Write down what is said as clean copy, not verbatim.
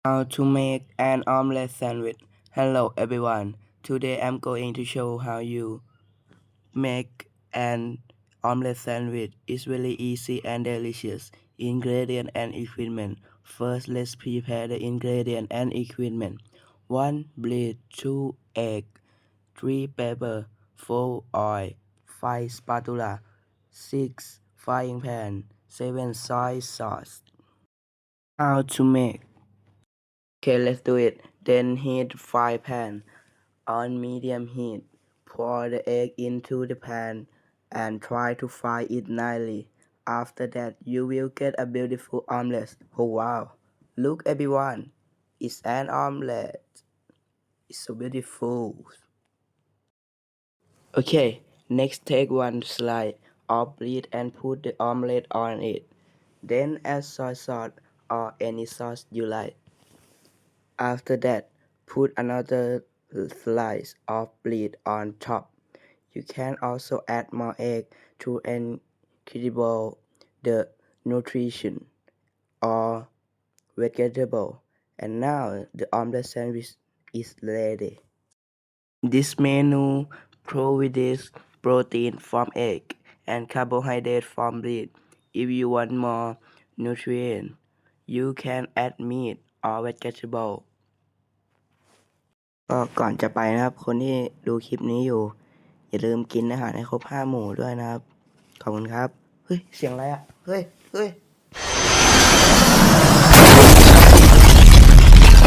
How to make an omelette sandwich. Hello everyone. Today I'm going to show how you make an omelette sandwich. It's really easy and delicious. Ingredient and equipment. First let's prepare the ingredient and equipment. 1 bread, 2 egg, 3 pepper, 4 oil, 5 spatula, 6 frying pan, 7 soy sauce. How to make. Okay, let's do it. Then heat fry pan on medium heat. Pour the egg into the pan and try to fry it nicely. After that, you will get a beautiful omelette. Oh wow! Look everyone, it's an omelette. It's so beautiful. Okay, next take one slice of bread and put the omelette on it. Then add soy sauce or any sauce you like. After that, put another slice of bread on top. You can also add more egg to increase the nutrition or vegetable. And now the omelette sandwich is ready. This menu provides protein from egg and carbohydrate from bread. If you want more nutrients, you can add meat or vegetable. ก็ก่อนจะไปนะครับคนที่ดูคลิปนี้อยู่อย่าลืมกินอาหารให้ครบ5 หมู่ด้วยนะครับขอบคุณครับเฮ้ยเสียงอะไรอ่ะเฮ้ย